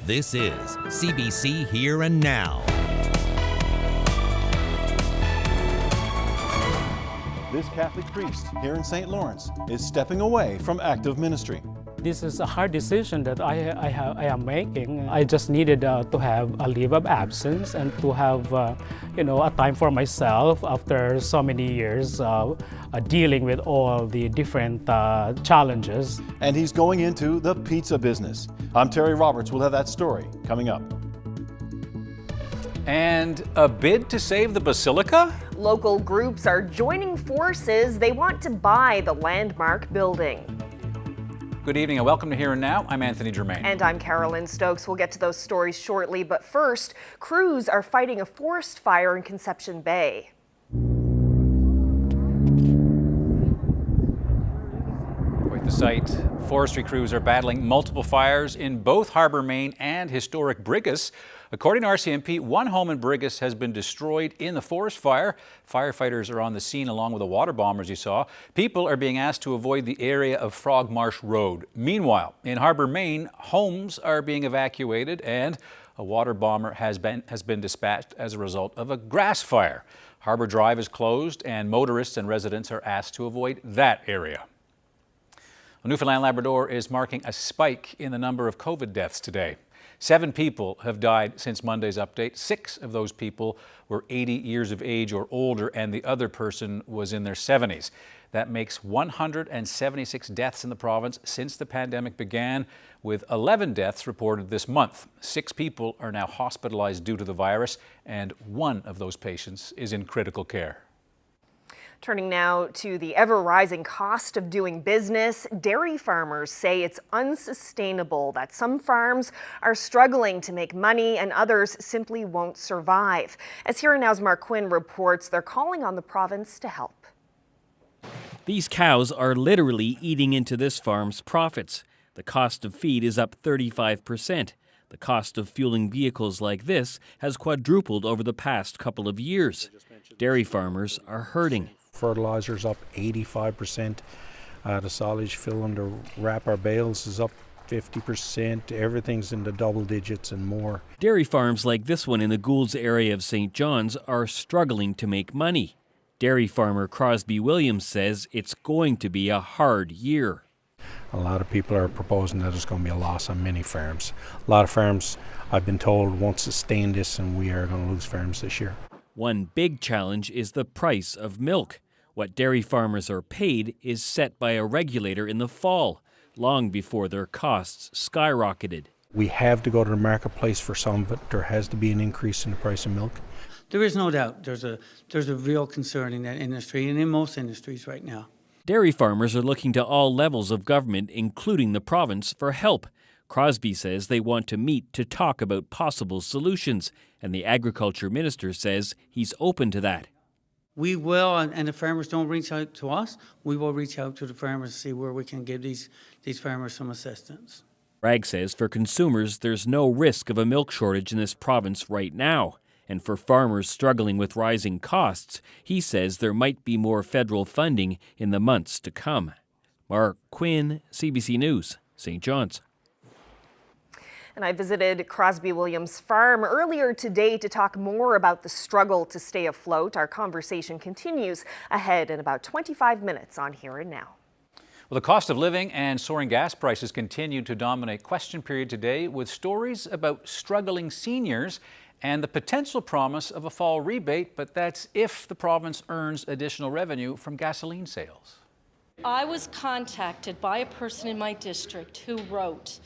This is CBC Here and Now. This Catholic priest here in St. Lawrence is stepping away from active ministry. This is a hard decision that I am making. I just needed to have a leave of absence and to have a time for myself after so many years dealing with all the different challenges. And he's going into the pizza business. I'm Terry Roberts. We'll have that story coming up. And a bid to save the basilica? Local groups are joining forces. They want to buy the landmark building. Good evening and welcome to Here and Now. I'm Anthony Germain. And I'm Carolyn Stokes. We'll get to those stories shortly, but first, crews are fighting a forest fire in Conception Bay. Quite the sight. Forestry crews are battling multiple fires in both Harbour Main and historic Brigus. According to RCMP, one home in Brigus has been destroyed in the forest fire. Firefighters are on the scene along with a water bomber, as you saw. People are being asked to avoid the area of Frog Marsh Road. Meanwhile, in Harbour Main, homes are being evacuated and a water bomber has been dispatched as a result of a grass fire. Harbour Drive is closed and motorists and residents are asked to avoid that area. Newfoundland and Labrador is marking a spike in the number of COVID deaths today. 7 people have died since Monday's update. 6 of those people were 80 years of age or older, and the other person was in their 70s. That makes 176 deaths in the province since the pandemic began, with 11 deaths reported this month. 6 people are now hospitalized due to the virus, and 1 of those patients is in critical care. Turning now to the ever-rising cost of doing business, dairy farmers say it's unsustainable that some farms are struggling to make money and others simply won't survive. As Here and Now's Mark Quinn reports, they're calling on the province to help. These cows are literally eating into this farm's profits. The cost of feed is up 35%. The cost of fueling vehicles like this has quadrupled over the past couple of years. Dairy farmers are hurting. Fertilizer's up 85%. The silage filling to wrap our bales is up 50%. Everything's in the double digits and more. Dairy farms like this one in the Goulds area of St. John's are struggling to make money. Dairy farmer Crosby Williams says it's going to be a hard year. A lot of people are proposing that it's going to be a loss on many farms. A lot of farms, I've been told, won't sustain this, and we are going to lose farms this year. One big challenge is the price of milk. What dairy farmers are paid is set by a regulator in the fall, long before their costs skyrocketed. We have to go to the marketplace for some, but there has to be an increase in the price of milk. There is no doubt there's a real concern in that industry and in most industries right now. Dairy farmers are looking to all levels of government, including the province, for help. Crosby says they want to meet to talk about possible solutions, and the Agriculture Minister says he's open to that. We will, and the farmers don't reach out to us, we will reach out to the farmers to see where we can give these farmers some assistance. Bragg says for consumers, there's no risk of a milk shortage in this province right now. And for farmers struggling with rising costs, he says there might be more federal funding in the months to come. Mark Quinn, CBC News, St. John's. And I visited Crosby Williams' farm earlier today to talk more about the struggle to stay afloat. Our conversation continues ahead in about 25 minutes on Here and Now. Well, the cost of living and soaring gas prices continue to dominate question period today, with stories about struggling seniors and the potential promise of a fall rebate, but that's if the province earns additional revenue from gasoline sales. I was contacted by a person in my district who wrote,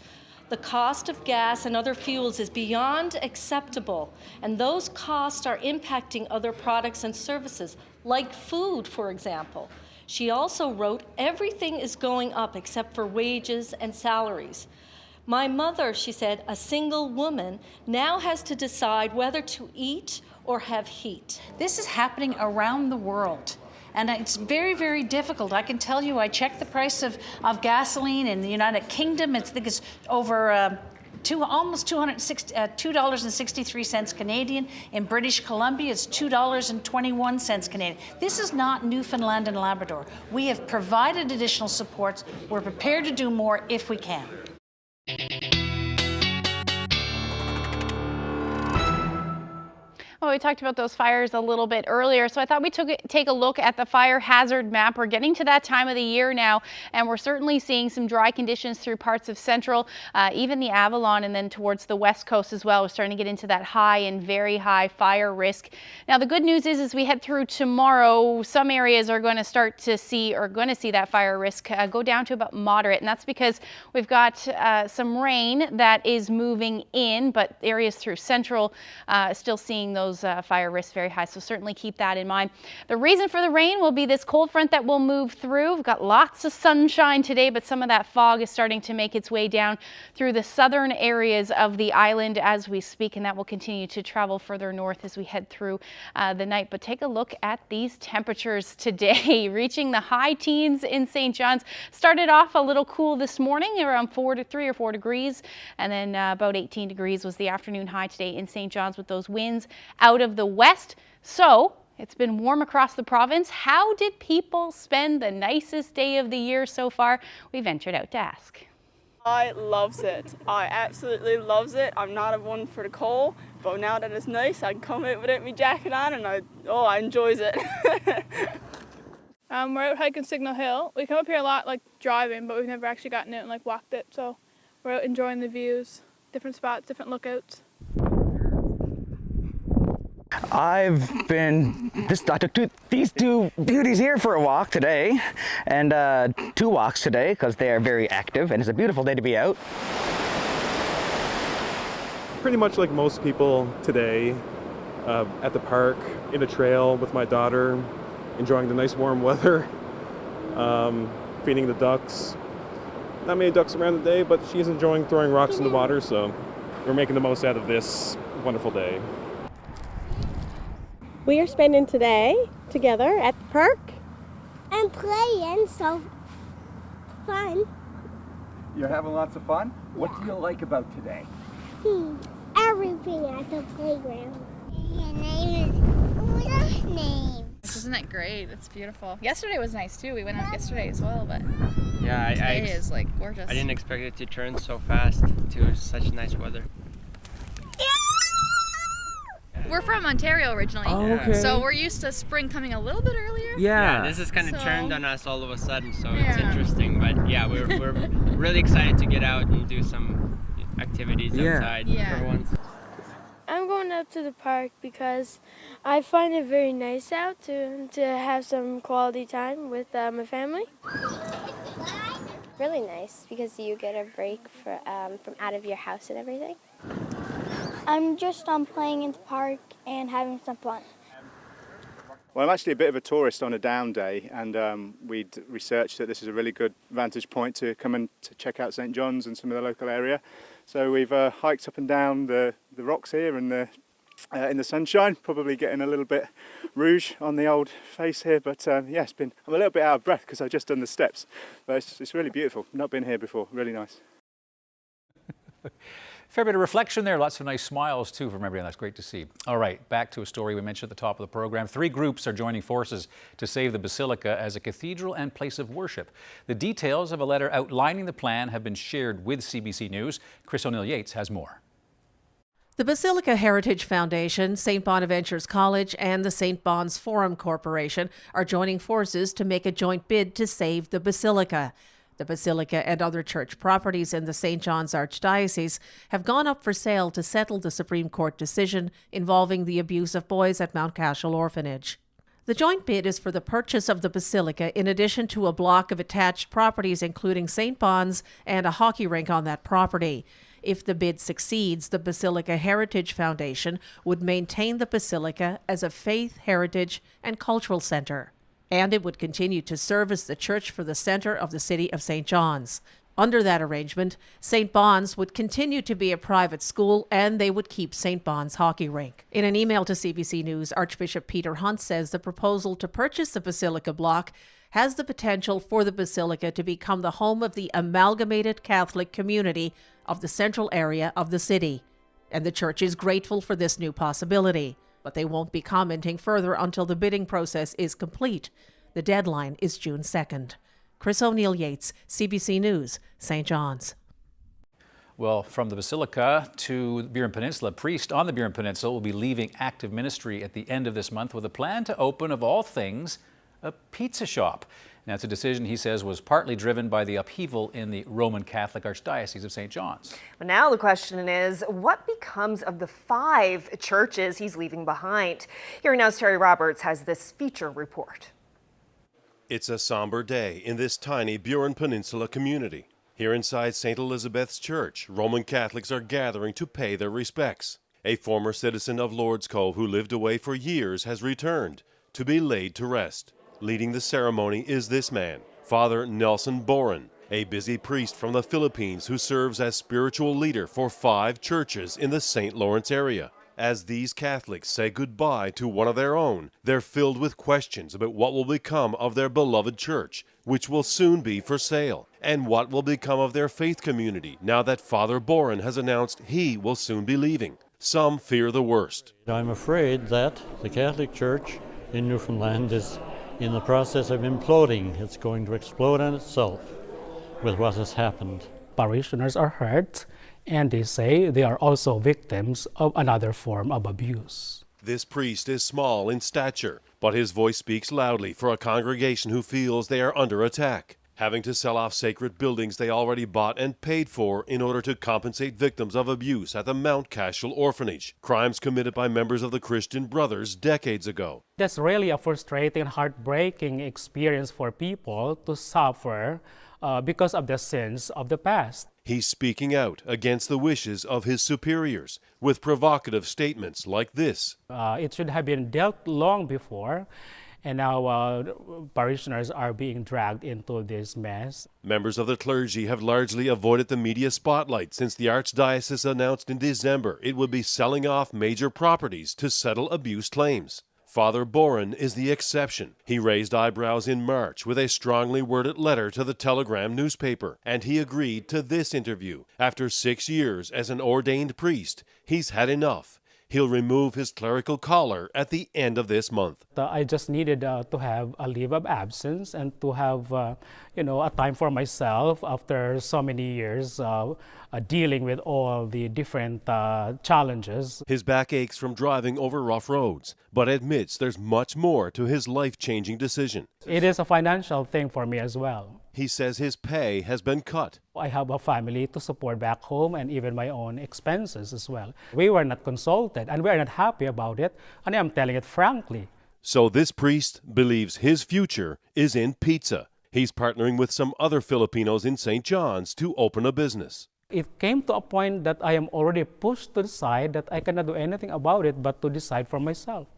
"The cost of gas and other fuels is beyond acceptable, and those costs are impacting other products and services, like food, for example." She also wrote, "Everything is going up except for wages and salaries. My mother," she said, "a single woman, now has to decide whether to eat or have heat." This is happening around the world. And it's very, very difficult. I can tell you, I checked the price of gasoline in the United Kingdom. I think it's over almost $2.63 Canadian. In British Columbia, it's $2.21 Canadian. This is not Newfoundland and Labrador. We have provided additional supports. We're prepared to do more if we can. Well, we talked about those fires a little bit earlier, so I thought we'd take a look at the fire hazard map. We're getting to that time of the year now, and we're certainly seeing some dry conditions through parts of central, even the Avalon, and then towards the west coast as well. We're starting to get into that high and very high fire risk. Now, the good news is as we head through tomorrow, some areas are going to see that fire risk go down to about moderate, and that's because we've got some rain that is moving in, but areas through central still seeing those fire risks very high, so certainly keep that in mind. The reason for the rain will be this cold front that will move through. We've got lots of sunshine today, but some of that fog is starting to make its way down through the southern areas of the island as we speak, and that will continue to travel further north as we head through the night. But take a look at these temperatures today, reaching the high teens in St. John's. Started off a little cool this morning, around 3 or 4 degrees, and then about 18 degrees was the afternoon high today in St. John's with those winds out of the west. So it's been warm across the province. How did people spend the nicest day of the year so far? We ventured out to ask. I loves it. I absolutely loves it. I'm not one for the cold, but now that it's nice, I can come out without my jacket on, and I enjoys it. We're out hiking Signal Hill. We come up here a lot, like driving, but we've never actually gotten out and like walked it. So we're out enjoying the views, different spots, different lookouts. I took these two beauties here for a walk today, and 2 walks today because they are very active, and it's a beautiful day to be out. Pretty much like most people today, at the park, in a trail with my daughter, enjoying the nice warm weather, feeding the ducks. Not many ducks around the day, but she's enjoying throwing rocks in the water, so we're making the most out of this wonderful day. We are spending today together at the park and playing, so fun. You're having lots of fun? What do you like about today? Everything at the playground. Your name is name. Isn't it great? It's beautiful. Yesterday was nice too. We went out yesterday as well, but yeah, today is like gorgeous. I didn't expect it to turn so fast to such nice weather. We're from Ontario originally, so we're used to spring coming a little bit earlier. Yeah, this is kind of turned on us all of a sudden, so it's interesting. But yeah, we're really excited to get out and do some activities outside for once. I'm going out to the park because I find it very nice out to have some quality time with my family. Really nice because you get a break from out of your house and everything. I'm just playing in the park and having some fun. Well, I'm actually a bit of a tourist on a down day, and we'd researched that this is a really good vantage point to come and to check out St. John's and some of the local area. So we've hiked up and down the rocks here and in the sunshine, probably getting a little bit rouge on the old face here, but yeah, I'm a little bit out of breath because I've just done the steps, but it's really beautiful. Not been here before, really nice. Fair bit of reflection there. Lots of nice smiles, too, from everyone. That's great to see. All right, back to a story we mentioned at the top of the program. 3 groups are joining forces to save the Basilica as a cathedral and place of worship. The details of a letter outlining the plan have been shared with CBC News. Chris O'Neill-Yates has more. The Basilica Heritage Foundation, St. Bonaventure's College, and the St. Bon's Forum Corporation are joining forces to make a joint bid to save the Basilica. The Basilica and other church properties in the St. John's Archdiocese have gone up for sale to settle the Supreme Court decision involving the abuse of boys at Mount Cashel Orphanage. The joint bid is for the purchase of the Basilica in addition to a block of attached properties including St. Bon's and a hockey rink on that property. If the bid succeeds, the Basilica Heritage Foundation would maintain the Basilica as a faith, heritage, and cultural centre. And it would continue to serve as the church for the centre of the city of St. John's. Under that arrangement, St. Bon's would continue to be a private school and they would keep St. Bon's hockey rink. In an email to CBC News, Archbishop Peter Hunt says the proposal to purchase the Basilica block has the potential for the Basilica to become the home of the amalgamated Catholic community of the central area of the city. And the church is grateful for this new possibility. But they won't be commenting further until the bidding process is complete. The deadline is June 2nd. Chris O'Neill-Yates, CBC News, St. John's. Well, from the Basilica to the Burin Peninsula, a priest on the Burin Peninsula will be leaving active ministry at the end of this month with a plan to open, of all things, a pizza shop. Now, it's a decision he says was partly driven by the upheaval in the Roman Catholic Archdiocese of St. John's. But now the question is, what becomes of the 5 churches he's leaving behind? Here Now's Terry Roberts has this feature report. It's a somber day in this tiny Burin Peninsula community. Here inside St. Elizabeth's Church, Roman Catholics are gathering to pay their respects. A former citizen of Lord's Cove who lived away for years has returned to be laid to rest. Leading the ceremony is this man, Father Nelson Boren, a busy priest from the Philippines who serves as spiritual leader for 5 churches in the St. Lawrence area. As these Catholics say goodbye to one of their own, they're filled with questions about what will become of their beloved church, which will soon be for sale, and what will become of their faith community now that Father Boren has announced he will soon be leaving. Some fear the worst. I'm afraid that the Catholic Church in Newfoundland is in the process of imploding. It's going to explode on itself with what has happened. Parishioners are hurt, and they say they are also victims of another form of abuse. This priest is small in stature, but his voice speaks loudly for a congregation who feels they are under attack, having to sell off sacred buildings they already bought and paid for in order to compensate victims of abuse at the Mount Cashel Orphanage, crimes committed by members of the Christian Brothers decades ago. That's really a frustrating, heartbreaking experience for people to suffer because of the sins of the past. He's speaking out against the wishes of his superiors with provocative statements like this. It should have been dealt long before, and now parishioners are being dragged into this mess. Members of the clergy have largely avoided the media spotlight since the Archdiocese announced in December it would be selling off major properties to settle abuse claims. Father Boren is the exception. He raised eyebrows in March with a strongly worded letter to the Telegram newspaper, and he agreed to this interview. After 6 years as an ordained priest, he's had enough. He'll remove his clerical collar at the end of this month. I just needed to have a leave of absence and to have, a time for myself after so many years dealing with all the different challenges. His back aches from driving over rough roads, but admits there's much more to his life-changing decision. It is a financial thing for me as well. He says his pay has been cut. I have a family to support back home and even my own expenses as well. We were not consulted and we are not happy about it, and I'm telling it frankly. So this priest believes his future is in pizza. He's partnering with some other Filipinos in St. John's to open a business. It came to a point that I am already pushed to the side that I cannot do anything about it but to decide for myself.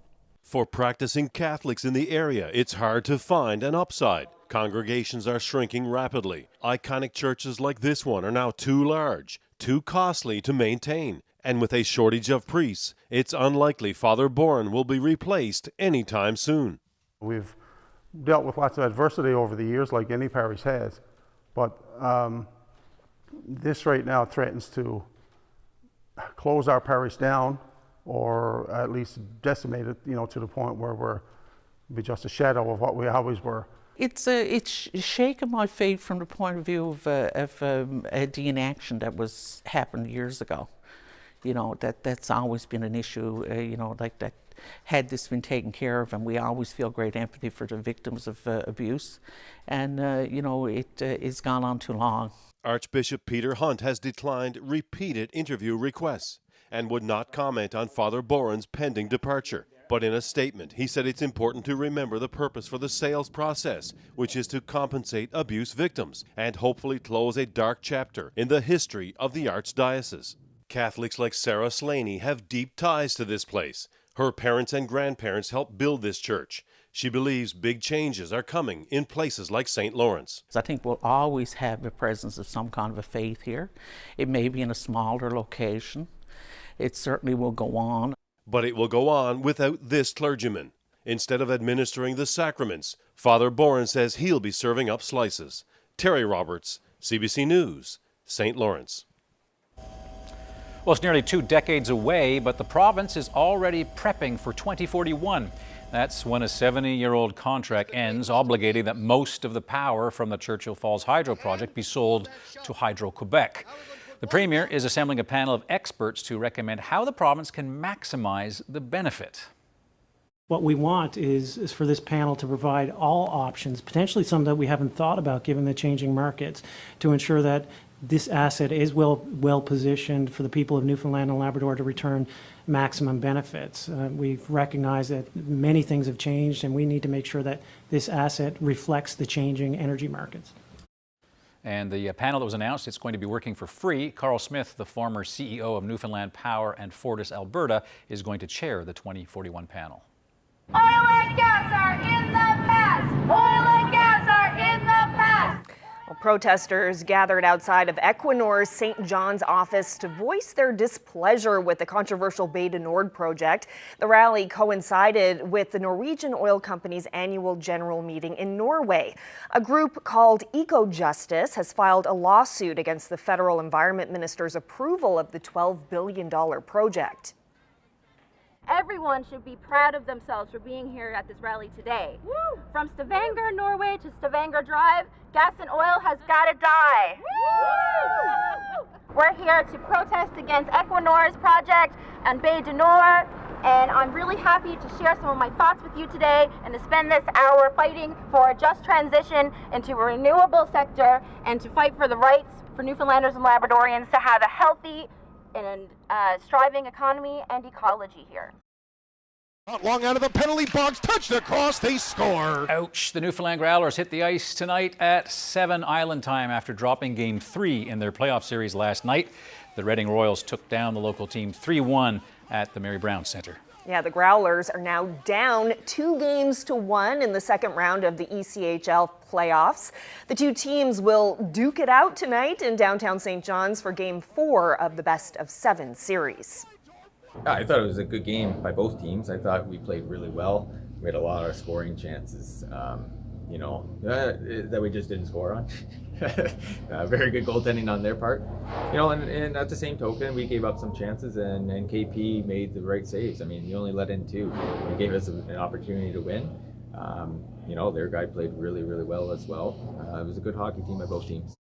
For practicing Catholics in the area, it's hard to find an upside. Congregations are shrinking rapidly. Iconic churches like this one are now too large, too costly to maintain. And with a shortage of priests, it's unlikely Father Boren will be replaced anytime soon. We've dealt with lots of adversity over the years, like any parish has, but this right now threatens to close our parish down, or at least decimate it, to the point where we're be just a shadow of what we always were. It's shaken my faith from the point of view of the inaction that happened years ago. That's always been an issue. Like that. Had this been taken care of, and we always feel great empathy for the victims of abuse, and it's gone on too long. Archbishop Peter Hunt has declined repeated interview requests and would not comment on Father Boren's pending departure. But in a statement, he said it's important to remember the purpose for the sales process, which is to compensate abuse victims and hopefully close a dark chapter in the history of the Archdiocese. Catholics like Sarah Slaney have deep ties to this place. Her parents and grandparents helped build this church. She believes big changes are coming in places like St. Lawrence. I think we'll always have the presence of some kind of a faith here. It may be in a smaller location. It certainly will go on. But it will go on without this clergyman. Instead of administering the sacraments, Father Boren says he'll be serving up slices. Terry Roberts, CBC News, St. Lawrence. Well, it's nearly 2 decades away, but the province is already prepping for 2041. That's when a 70-year-old contract ends, obligating that most of the power from the Churchill Falls hydro project be sold to Hydro-Quebec. The Premier is assembling a panel of experts to recommend how the province can maximize the benefit. What we want is for this panel to provide all options, potentially some that we haven't thought about given the changing markets, to ensure that this asset is well positioned for the people of Newfoundland and Labrador to return maximum benefits. We've recognized that many things have changed, and we need to make sure that this asset reflects the changing energy markets. And the panel that was announced, it's going to be working for free. Carl Smith, the former CEO of Newfoundland Power and Fortis Alberta, is going to chair the 2041 panel. Oil and gas are in the past! Oil and gas are in the past! Well, protesters gathered outside of Equinor's St. John's office to voice their displeasure with the controversial Bay du Nord project. The rally coincided with the Norwegian oil company's annual general meeting in Norway. A group called Eco Justice has filed a lawsuit against the federal environment minister's approval of the $12 billion project. Everyone should be proud of themselves for being here at this rally today. Woo! From Stavanger, Norway to Stavanger Drive, gas and oil has got to die. Woo! We're here to protest against Equinor's project and Bay du Nord, and I'm really happy to share some of my thoughts with you today and to spend this hour fighting for a just transition into a renewable sector and to fight for the rights for Newfoundlanders and Labradorians to have a healthy and striving economy and ecology here. Not long out of the penalty box, touched across, they score. Ouch. The Newfoundland Growlers hit the ice tonight at 7 Island time after dropping Game 3 in their playoff series last night. The Reading Royals took down the local team 3-1 at the Mary Brown Centre. Yeah, the Growlers are now down 2-1 in the second round of the ECHL playoffs. The two teams will duke it out tonight in downtown St. John's for Game 4 of the best-of-7 series. I thought it was a good game by both teams. I thought we played really well. We had a lot of scoring chances, that we just didn't score on. Very good goaltending on their part. And at the same token, we gave up some chances, and KP made the right saves. I mean, he only let in 2. He gave us an opportunity to win. Their guy played really, really well as well. It was a good hockey team by both teams.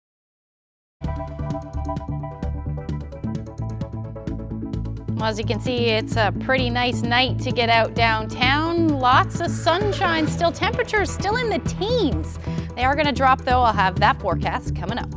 Well, as you can see, it's a pretty nice night to get out downtown. Lots of sunshine still. Temperatures still in the teens. They are going to drop, though. I'll have that forecast coming up.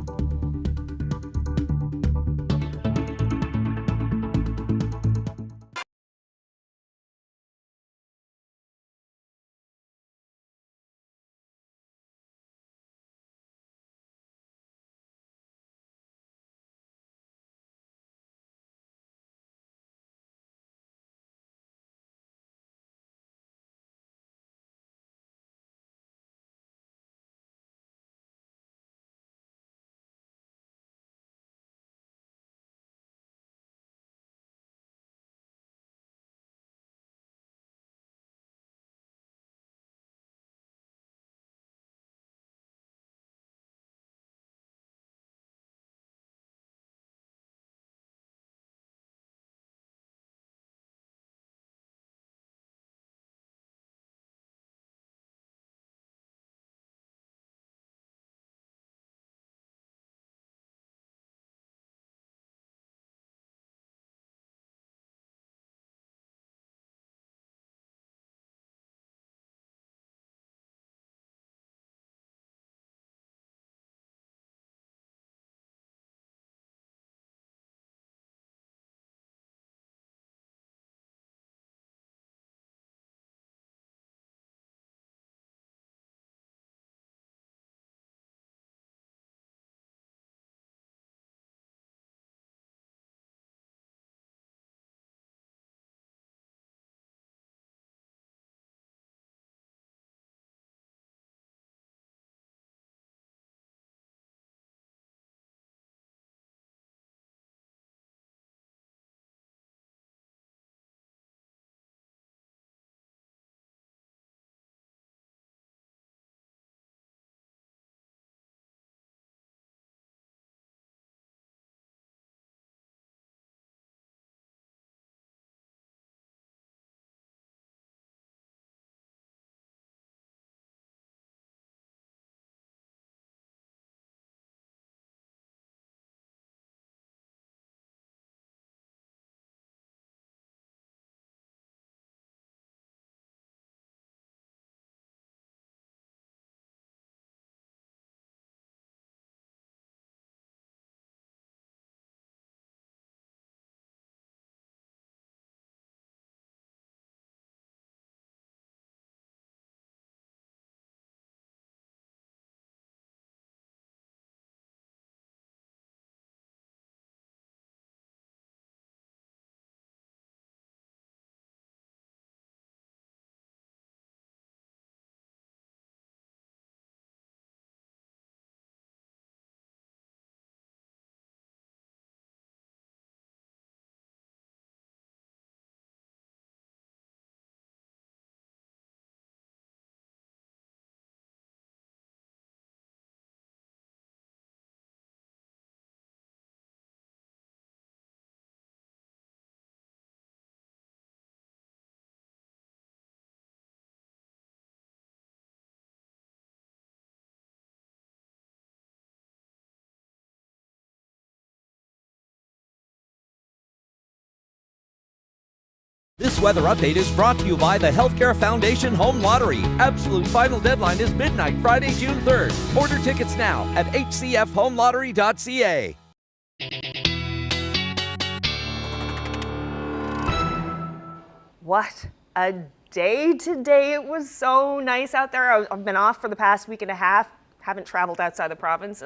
This weather update is brought to you by the Healthcare Foundation Home Lottery. Absolute final deadline is midnight, Friday, June 3rd. Order tickets now at hcfhomelottery.ca. What a day today. It was so nice out there. I've been off for the past week and a half. Haven't traveled outside the province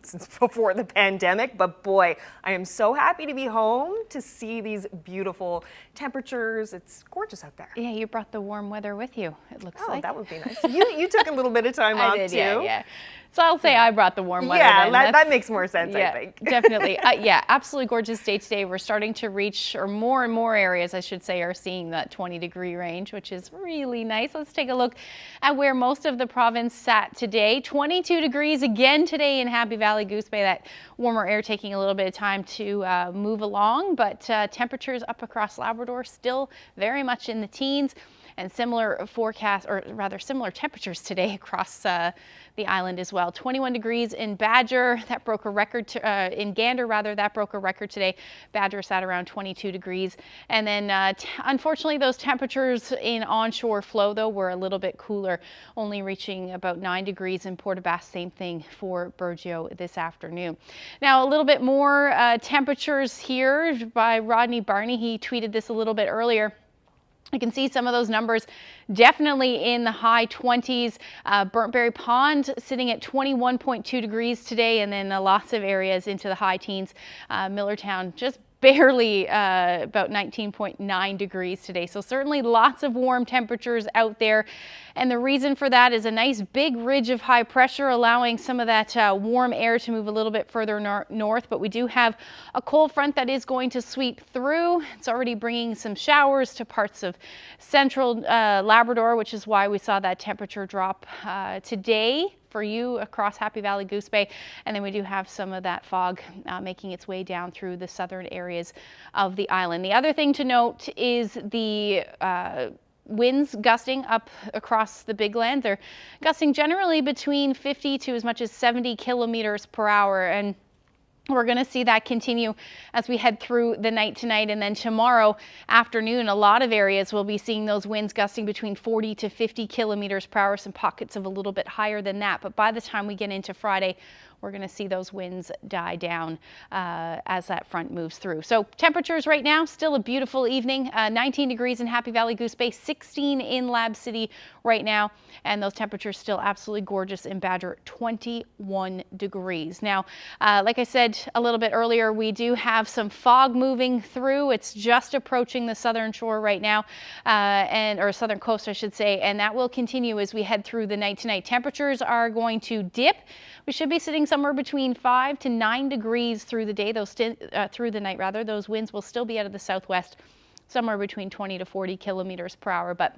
since before the pandemic, but boy, I am so happy to be home to see these beautiful temperatures. It's gorgeous out there. Yeah, you brought the warm weather with you, it looks like. Oh, that would be nice. You took a little bit of time off did, too. Yeah. So I'll say I brought the warm weather. Yeah, then. that makes more sense, yeah, I think. Definitely. Yeah, absolutely gorgeous day today. We're starting to reach, or more and more areas, I should say, are seeing that 20-degree range, which is really nice. Let's take a look at where most of the province sat today. 22 degrees again today in Happy Valley, Goose Bay. That warmer air taking a little bit of time to move along, but temperatures up across Labrador still very much in the teens. And similar forecast, or rather similar temperatures today across the island as well. 21 degrees in Badger, that broke a record, in Gander rather, that broke a record today. Badger sat around 22 degrees. And then unfortunately those temperatures in onshore flow though were a little bit cooler, only reaching about 9 degrees in Port aux Basques, same thing for Burgeo this afternoon. Now a little bit more temperatures here by Rodney Barney. He tweeted this a little bit earlier. You can see some of those numbers definitely in the high 20s. Burntberry Pond sitting at 21.2 degrees today, and then lots of areas into the high teens. Millertown just barely about 19.9 degrees today. So certainly lots of warm temperatures out there. And the reason for that is a nice big ridge of high pressure allowing some of that warm air to move a little bit further north. But we do have a cold front that is going to sweep through. It's already bringing some showers to parts of central Labrador, which is why we saw that temperature drop today for you across Happy Valley, Goose Bay. And then we do have some of that fog making its way down through the southern areas of the island. The other thing to note is the winds gusting up across the Big Land. They're gusting generally between 50 to as much as 70 kilometers per hour. And we're going to see that continue as we head through the night tonight, and then tomorrow afternoon a lot of areas will be seeing those winds gusting between 40 to 50 kilometers per hour, some pockets of a little bit higher than that. But by the time we get into Friday, we're going to see those winds die down as that front moves through. So temperatures right now, still a beautiful evening. 19 degrees in Happy Valley, Goose Bay, 16 in Lab City right now. And those temperatures still absolutely gorgeous in Badger, 21 degrees. Now, like I said a little bit earlier, we do have some fog moving through. It's just approaching the southern shore right now, or southern coast, I should say, and that will continue as we head through the night tonight. Temperatures are going to dip. We should be sitting somewhere between 5 to 9 degrees through the day, through the night rather. Those winds will still be out of the southwest, somewhere between 20 to 40 kilometers per hour. But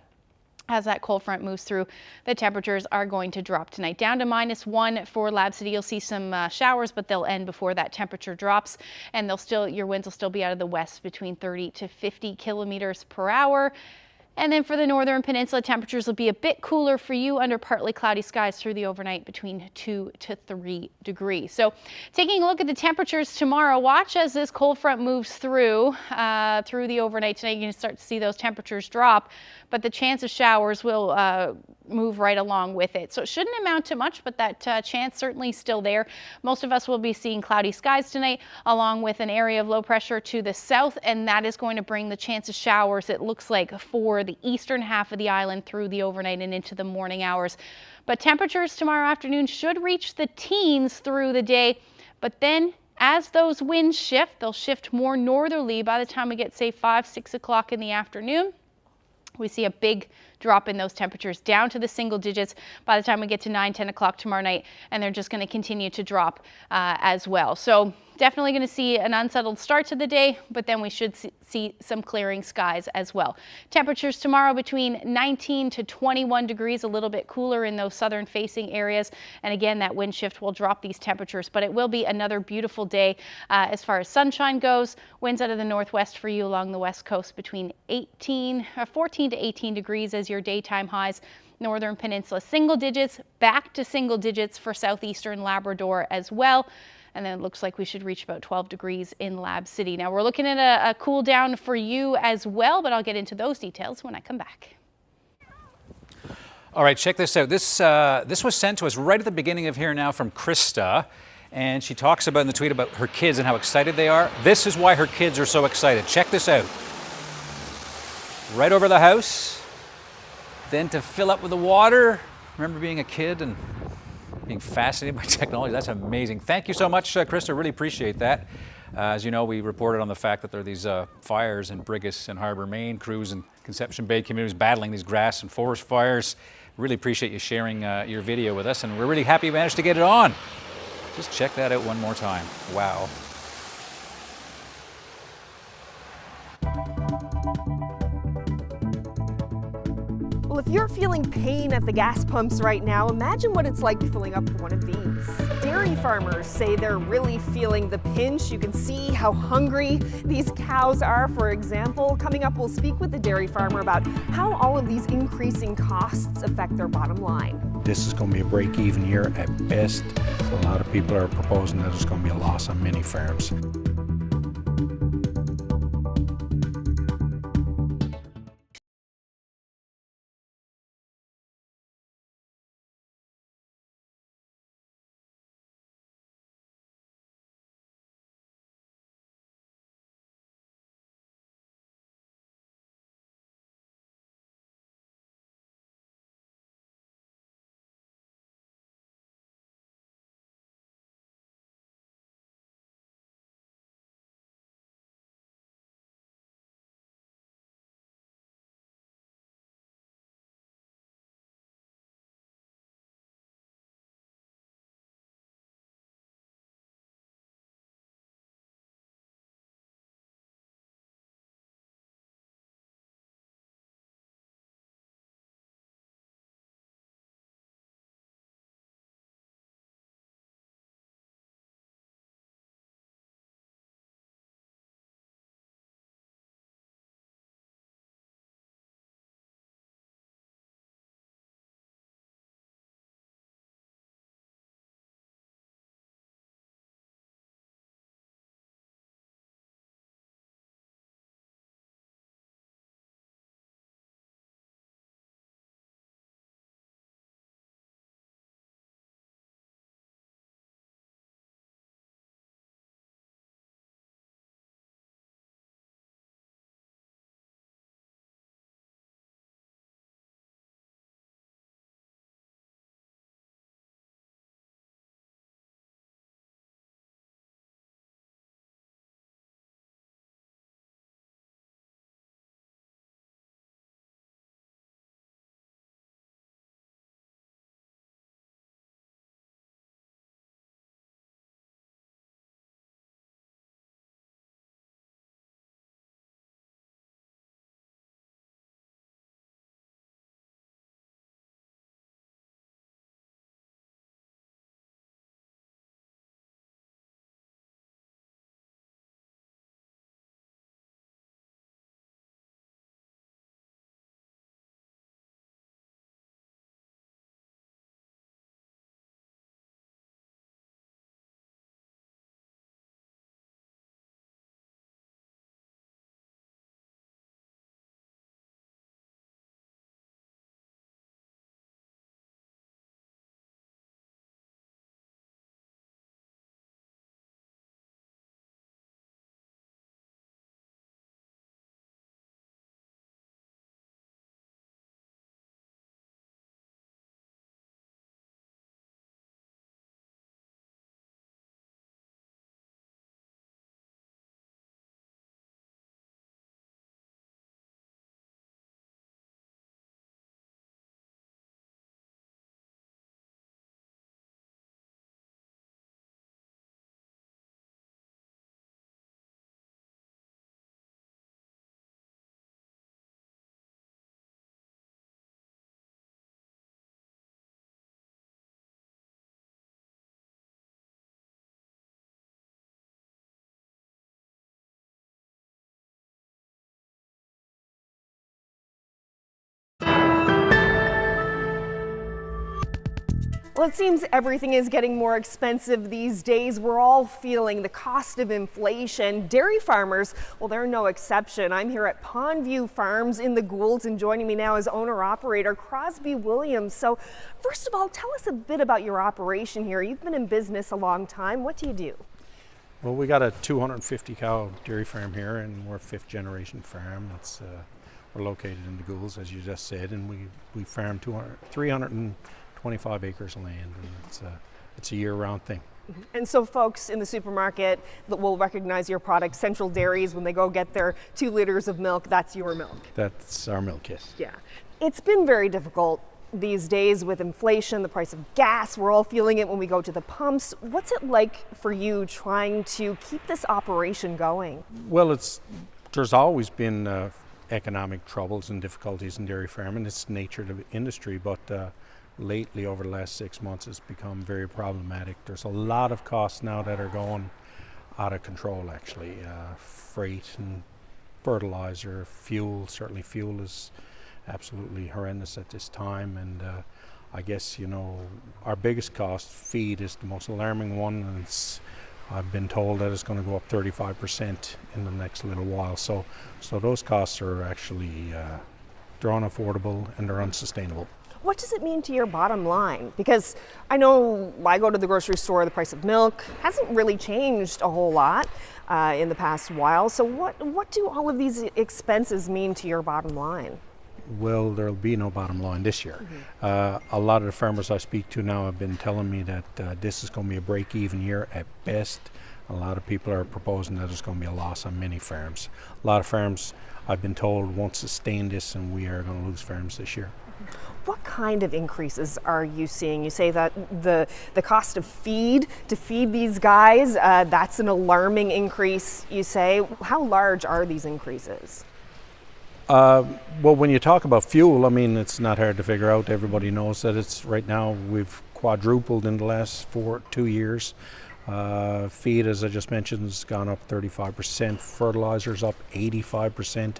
as that cold front moves through, the temperatures are going to drop tonight. Down to -1 for Lab City. You'll see some showers, but they'll end before that temperature drops. And your winds will still be out of the west between 30 to 50 kilometers per hour. And then for the northern peninsula, temperatures will be a bit cooler for you under partly cloudy skies through the overnight between 2 to 3 degrees. So taking a look at the temperatures tomorrow, watch as this cold front moves through the overnight tonight. You can start to see those temperatures drop, but the chance of showers will move right along with it. So it shouldn't amount to much, but that chance certainly still there. Most of us will be seeing cloudy skies tonight, along with an area of low pressure to the south, and that is going to bring the chance of showers, it looks like, for the eastern half of the island through the overnight and into the morning hours. But temperatures tomorrow afternoon should reach the teens through the day, but then as those winds shift, they'll shift more northerly by the time we get, say, 5, 6 o'clock in the afternoon. We see a big drop in those temperatures down to the single digits by the time we get to 9, 10 o'clock tomorrow night, and they're just going to continue to drop as well. So definitely going to see an unsettled start to the day, but then we should see some clearing skies as well. Temperatures tomorrow between 19 to 21 degrees, a little bit cooler in those southern facing areas. And again, that wind shift will drop these temperatures, but it will be another beautiful day as far as sunshine goes. Winds out of the northwest for you along the west coast between 14 to 18 degrees as your daytime highs. Northern Peninsula single digits, back to single digits for southeastern Labrador as well. and then it looks like we should reach about 12 degrees in Lab City. Now we're looking at a cool down for you as well, but I'll get into those details when I come back. All right, check this out. This was sent to us right at the beginning of Here Now from Krista, and she talks about in the tweet about her kids and how excited they are. This is why her kids are so excited. Check this out. Right over the house, then to fill up with the water. Remember being a kid and being fascinated by technology? That's amazing. Thank you so much, Krista. Really appreciate that. As you know, we reported on the fact that there are these fires in Brigus and Harbour, Maine, Cruz and Conception Bay communities battling these grass and forest fires. Really appreciate you sharing your video with us, and we're really happy you managed to get it on. Just check that out one more time. Wow. Well, if you're feeling pain at the gas pumps right now, imagine what it's like filling up one of these. Dairy farmers say they're really feeling the pinch. You can see how hungry these cows are, for example. Coming up, we'll speak with the dairy farmer about how all of these increasing costs affect their bottom line. This is going to be a break-even year at best. A lot of people are proposing that it's going to be a loss on many farms. Well, it seems everything is getting more expensive these days. We're all feeling the cost of inflation. Dairy farmers, well, they're no exception. I'm here at Pondview Farms in the Goulds, and joining me now is owner-operator Crosby Williams. So first of all, tell us a bit about your operation here. You've been in business a long time. What do you do? Well, we got a 250 cow dairy farm here, and we're a fifth generation farm. We're located in the Goulds, as you just said, and we farm 325 acres of land, and it's a year-round thing. And so folks in the supermarket that will recognize your product, Central Dairies, when they go get their 2 liters of milk, that's your milk. That's our milk, yes. Yeah. It's been very difficult these days with inflation, the price of gas. We're all feeling it when we go to the pumps. What's it like for you trying to keep this operation going? Well, there's always been economic troubles and difficulties in dairy farming. It's the nature of the industry, but lately, over the last 6 months, it's become very problematic. There's a lot of costs now that are going out of control, actually. Freight and fertilizer, fuel. Certainly fuel is absolutely horrendous at this time, and I guess, our biggest cost, feed, is the most alarming one, and I've been told that it's going to go up 35% in the next little while. So those costs are actually they're unaffordable and they're unsustainable. What does it mean to your bottom line? Because I know I go to the grocery store, the price of milk hasn't really changed a whole lot in the past while. So what do all of these expenses mean to your bottom line? Well, there'll be no bottom line this year. A lot of the farmers I speak to now have been telling me that this is going to be a break-even year at best. A lot of people are proposing that it's going to be a loss on many farms. A lot of farms, I've been told, won't sustain this, and we are going to lose farms this year. What kind of increases are you seeing? You say that the cost of feed to feed these guys, that's an alarming increase, you say. How large are these increases? Well, when you talk about fuel, I mean, it's not hard to figure out. Everybody knows that it's right now we've quadrupled in the last 2 years. Feed, as I just mentioned, has gone up 35%. Fertilizer's up 85%.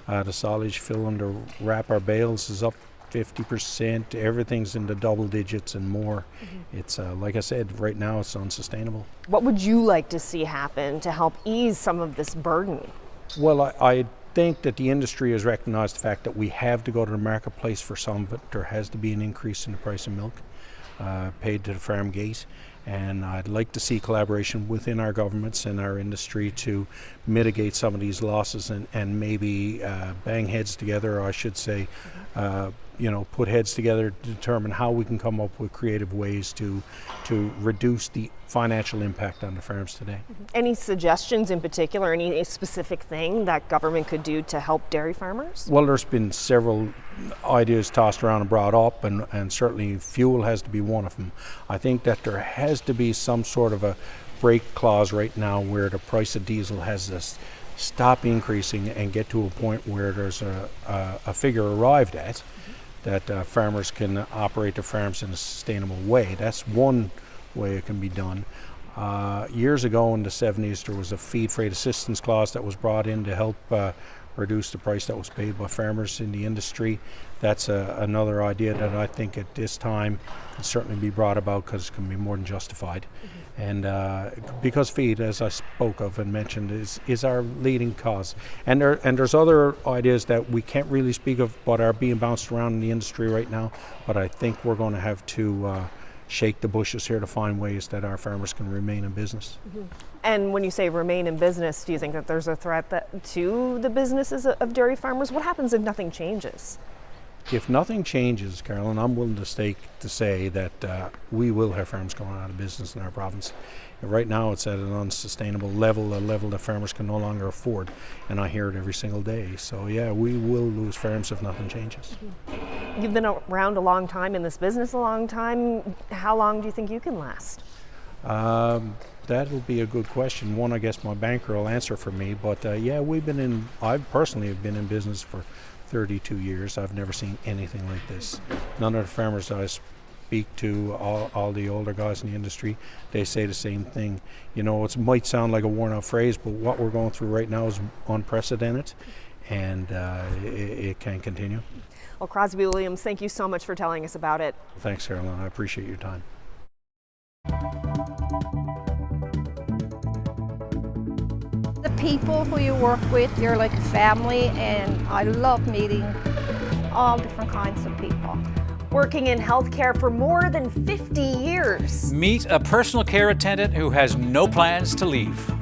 The silage filling to wrap our bales is up 50%. Everything's in the double digits and more. It's like I said, right now it's unsustainable. What would you like to see happen to help ease some of this burden? Well, I think that the industry has recognized the fact that we have to go to the marketplace for some of it. There has to be an increase in the price of milk paid to the farm gate, and I'd like to see collaboration within our governments and our industry to mitigate some of these losses and maybe bang heads together, or I should say put heads together to determine how we can come up with creative ways to reduce the financial impact on the farms today. Any suggestions in particular, any specific thing that government could do to help dairy farmers? Well, there's been several ideas tossed around and brought up, and certainly fuel has to be one of them. I think that there has to be some sort of a break clause right now where the price of diesel has to stop increasing and get to a point where there's a figure arrived at that farmers can operate their farms in a sustainable way. That's one way it can be done. Years ago in the 70s, there was a feed freight assistance clause that was brought in to help reduce the price that was paid by farmers in the industry. That's another idea that I think at this time can certainly be brought about because it can be more than justified. And because feed, as I spoke of and mentioned, is our leading cause. And there's other ideas that we can't really speak of but are being bounced around in the industry right now, but I think we're going to have to shake the bushes here to find ways that our farmers can remain in business. And when you say remain in business, do you think that there's a threat to the businesses of dairy farmers? What happens if nothing changes? If nothing changes, Carolyn, I'm willing to stake to say that we will have farms going out of business in our province. And right now it's at an unsustainable level, a level that farmers can no longer afford, and I hear it every single day. So yeah, we will lose farms if nothing changes. You've been around a long time in this business, a long time. How long do you think you can last? That'll be a good question. One, I guess my banker will answer for me, but yeah, I personally have been in business for 32 years. I've never seen anything like this. None of the farmers that I speak to, all the older guys in the industry, they say the same thing. It might sound like a worn out phrase, but what we're going through right now is unprecedented, and it can't continue. Well, Crosby Williams, thank you so much for telling us about it. Thanks, Carolyn. I appreciate your time. The people who you work with, you're like a family, and I love meeting all different kinds of people. Working in healthcare for more than 50 years. Meet a personal care attendant who has no plans to leave.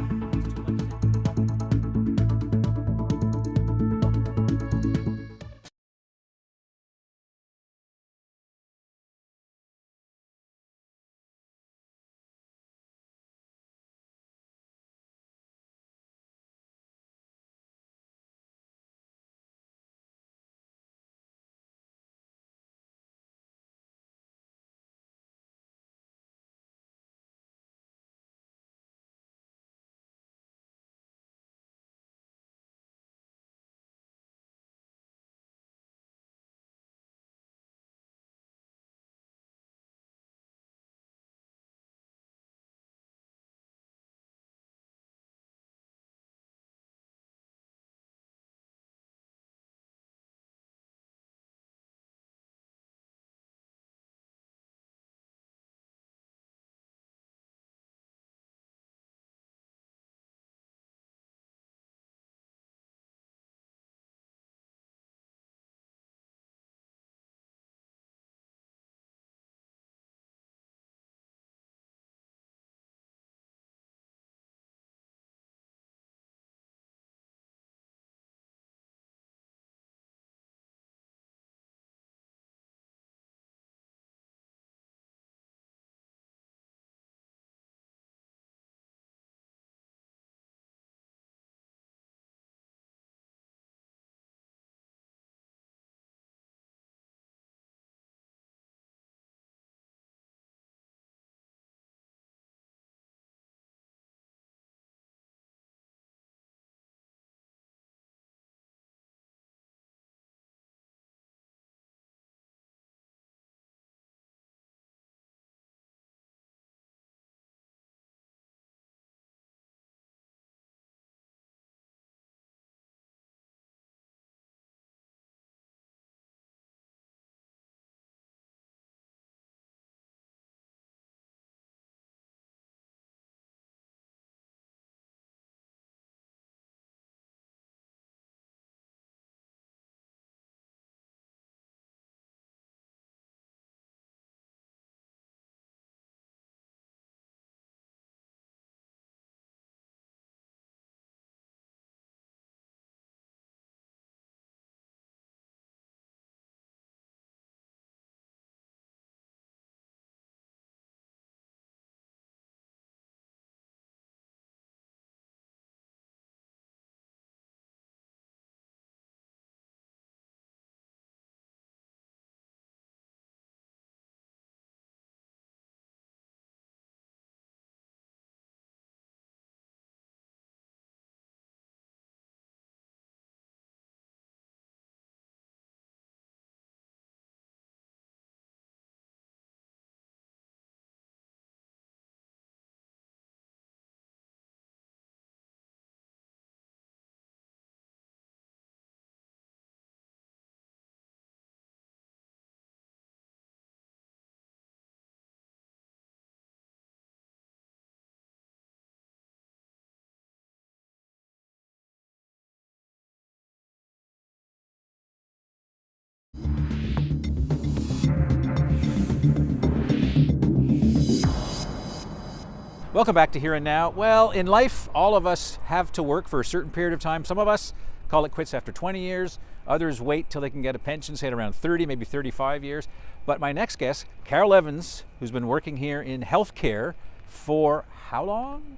Welcome back to Here and Now. Well, in life, all of us have to work for a certain period of time. Some of us call it quits after 20 years. Others wait till they can get a pension, say at around 30, maybe 35 years. But my next guest, Carol Evans, who's been working here in healthcare for how long?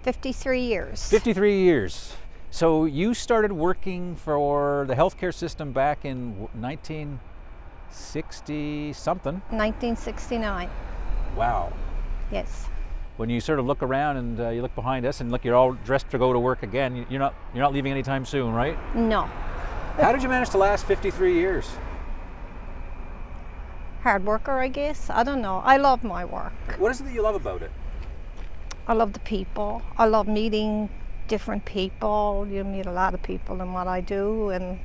53 years. 53 years. So you started working for the healthcare system back in 1960 something? 1969. Wow. Yes. When you sort of look around and you look behind us and look, you're all dressed to go to work again. You're not leaving anytime soon, right? No. How did you manage to last 53 years? Hard worker, I guess. I don't know. I love my work. What is it that you love about it? I love the people. I love meeting different people. You meet a lot of people in what I do, and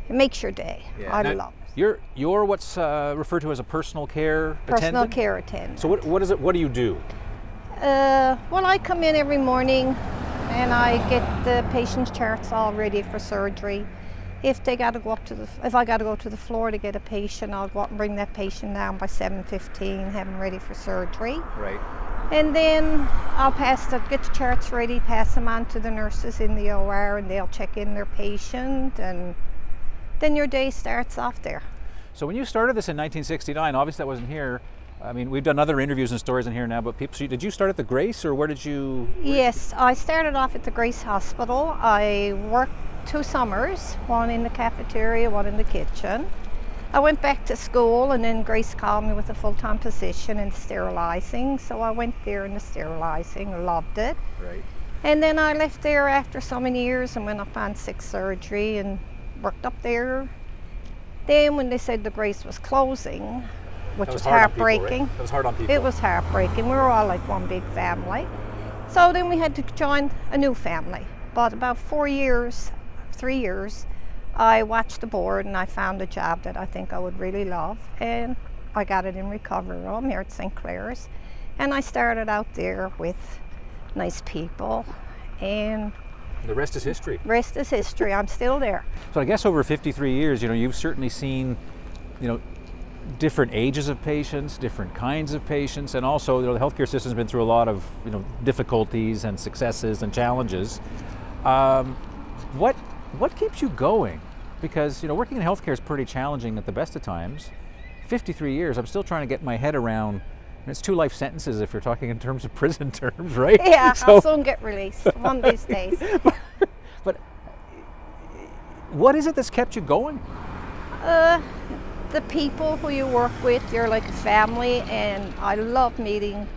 It makes your day. I Now, love it. You're what's referred to as a personal care Personal attendant? care attendant. So what is it? What do you do? Well, I come in every morning and I get the patient's charts all ready for surgery. If they got to go up to if I got to go to the floor to get a patient, I'll go up and bring that patient down by 7:15, have them ready for surgery. Right. And then I'll get the charts ready, pass them on to the nurses in the OR, and they'll check in their patient, and then your day starts off there. So when you started this in 1969, obviously that wasn't here. I mean, we've done other interviews and stories in here now, but people, did you start at the Grace, or where did you? Yes, I started off at the Grace Hospital. I worked 2 summers, one in the cafeteria, one in the kitchen. I went back to school, and then Grace called me with a full-time position in sterilizing, so I went there in the sterilizing, loved it. Right. And then I left there after so many years and went up on 6 surgery and worked up there. Then when they said the Grace was closing, which was heartbreaking. That was hard on people. It was heartbreaking. We were all like one big family. So then we had to join a new family. But about 3 years, I watched the board and I found a job that I think I would really love. And I got it in recovery room here at St. Clair's. And I started out there with nice people, and the rest is history. Rest is history. I'm still there. So I guess over 53 years, you've certainly seen, different ages of patients, different kinds of patients, and also the healthcare system's been through a lot of difficulties and successes and challenges. What keeps you going? Because working in healthcare is pretty challenging at the best of times. 53 years, I'm still trying to get my head around. And it's 2 life sentences if you're talking in terms of prison terms, right? Yeah, I'll soon get released one of these days. But what is it that's kept you going? The people who you work with, you're like a family, and I love meeting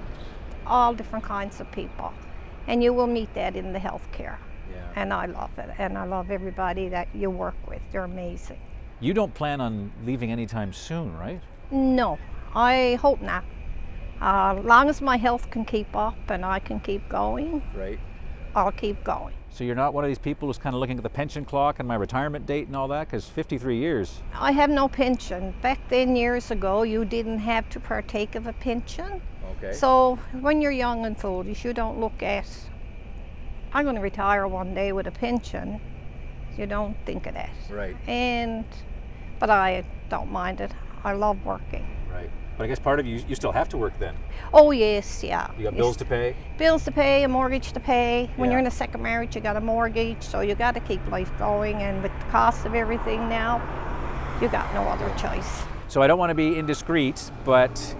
all different kinds of people. And you will meet that in the healthcare. Yeah. And I love it. And I love everybody that you work with. They're amazing. You don't plan on leaving anytime soon, right? No, I hope not. As long as my health can keep up and I can keep going, right, I'll keep going. So you're not one of these people who's kind of looking at the pension clock and my retirement date and all that? Because 53 years. I have no pension. Back then, years ago, you didn't have to partake of a pension. Okay. So when you're young and foolish, you don't look at, I'm going to retire one day with a pension. You don't think of that. Right. But I don't mind it. I love working. Right. But I guess part of you still have to work then. Oh yes, yeah. You got bills to pay? Bills to pay, a mortgage to pay. When Yeah. you're in a second marriage, you got a mortgage, so you got to keep life going. And with the cost of everything now, you got no other choice. So I don't want to be indiscreet, but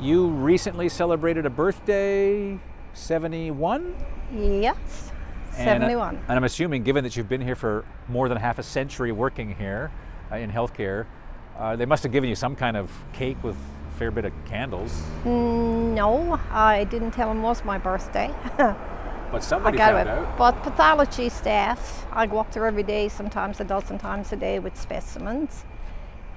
you recently celebrated a birthday, 71? Yes, 71. And I'm assuming, given that you've been here for more than half a century working here in healthcare, they must have given you some kind of cake with a fair bit of candles. No, I didn't tell them it was my birthday. But somebody found out. But pathology staff, I go up there every day, sometimes a dozen times a day with specimens.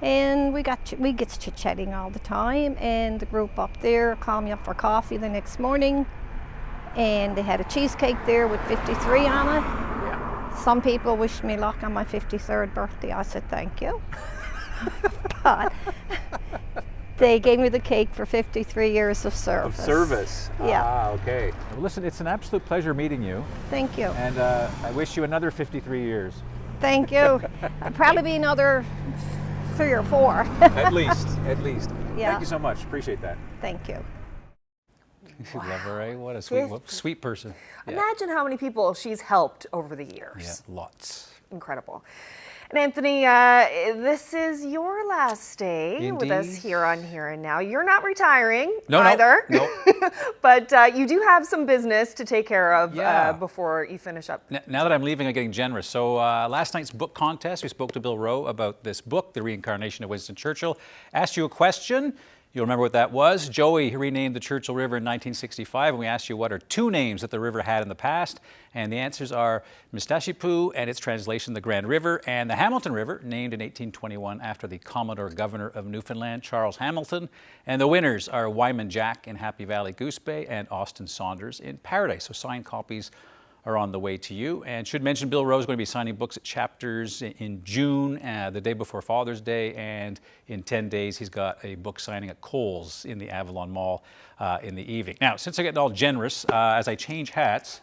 And we get chit-chatting all the time, and the group up there called me up for coffee the next morning, and they had a cheesecake there with 53 on it. Yeah. Some people wished me luck on my 53rd birthday. I said thank you. But they gave me the cake for 53 years of service. Of service. Yeah. Ah, okay. Well, listen, it's an absolute pleasure meeting you. Thank you. And I wish you another 53 years. Thank you. I'll probably be another 3 or 4. At least. Yeah. Thank you so much. Appreciate that. Thank you. Wow. Love her, eh? What a sweet person. Yeah. Imagine how many people she's helped over the years. Yeah, lots. Incredible. And Anthony, this is your last day with us here on Here and Now. You're not retiring either. No. But you do have some business to take care of before you finish up. Now that I'm leaving, I'm getting generous. So last night's book contest, we spoke to Bill Rowe about this book, The Reincarnation of Winston Churchill. Asked you a question. You'll remember what that was. Joey renamed the Churchill River in 1965, and we asked you what are 2 names that the river had in the past, and the answers are Mistasshipu and its translation, the Grand River, and the Hamilton River, named in 1821 after the Commodore Governor of Newfoundland, Charles Hamilton. And the winners are Wyman Jack in Happy Valley Goose Bay and Austin Saunders in Paradise. So signed copies are on the way to you. And should mention Bill Rowe is going to be signing books at Chapters in June, the day before Father's Day, and in 10 days he's got a book signing at Kohl's in the Avalon Mall in the evening. Now, since I'm getting all generous, as I change hats,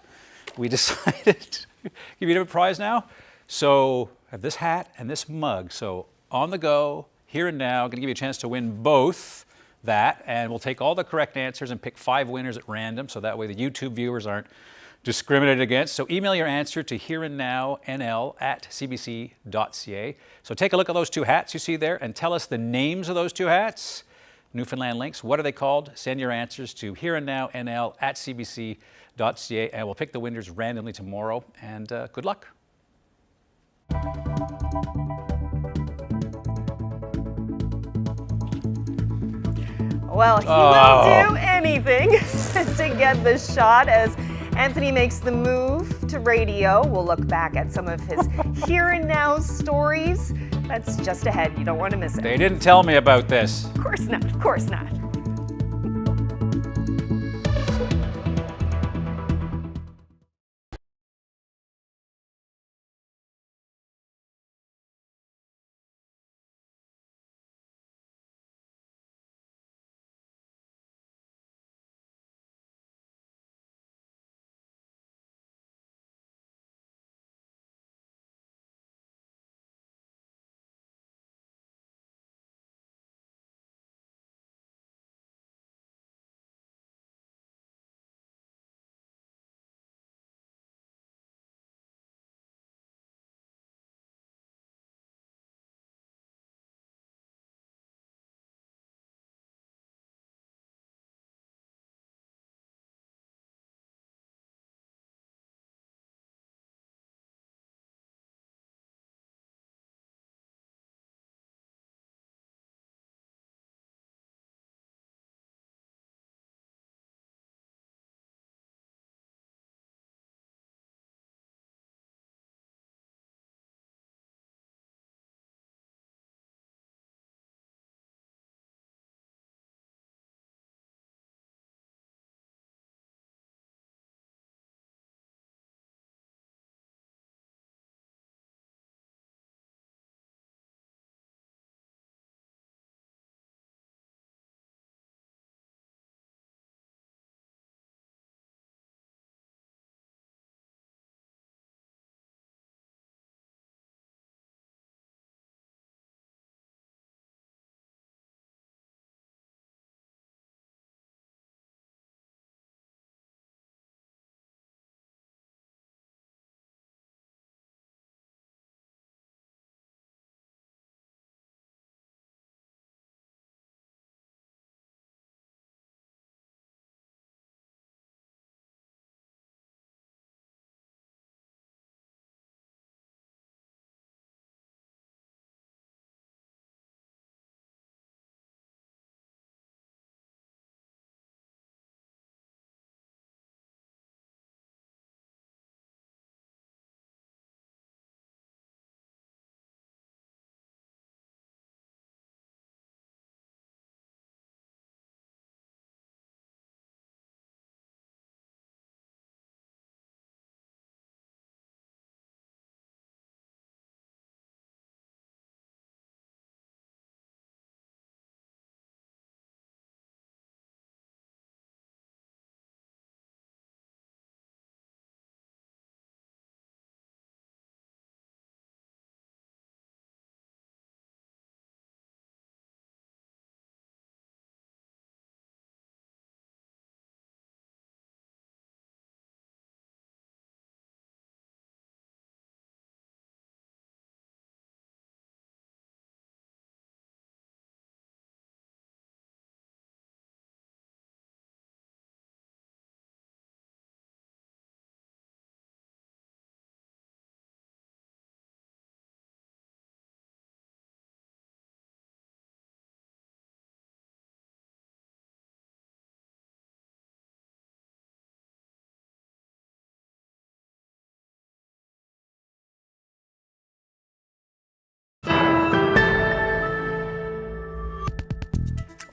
we decided to give you a prize now. So I have this hat and this mug. So on the go, here and now, I'm going to give you a chance to win both that, and we'll take all the correct answers and pick 5 winners at random, so that way the YouTube viewers aren't discriminated against. So email your answer to hereandnownl@cbc.ca. So take a look at those 2 hats you see there and tell us the names of those 2 hats. Newfoundland Links, what are they called? Send your answers to hereandnownl@cbc.ca, and we'll pick the winners randomly tomorrow, and good luck. Well, he will do anything to get the shot as Anthony makes the move to radio. We'll look back at some of his here and now stories. That's just ahead. You don't want to miss it. They didn't tell me about this. Of course not. Of course not.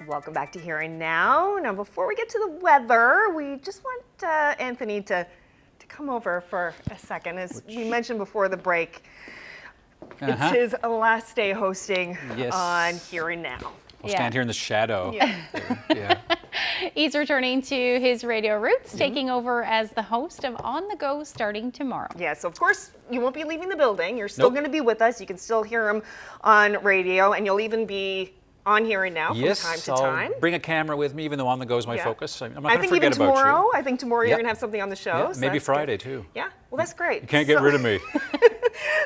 Welcome back to Here and Now. Now, before we get to the weather, we just want Anthony to come over for a second. As we mentioned before the break, it's his last day hosting on Here and Now. I'll stand here in the shadow. Yeah. He's returning to his radio roots, taking over as the host of On the Go starting tomorrow. Yeah, so of course you won't be leaving the building. You're still going to be with us. You can still hear him on radio, and you'll even be on Here and Now from time to time. I'll bring a camera with me, even though On the Go is my focus. I'm not going to think forget even about tomorrow, you. I think tomorrow you're going to have something on the show. Yeah, so maybe that's Friday good. too. Yeah, well that's great. You can't get rid of me.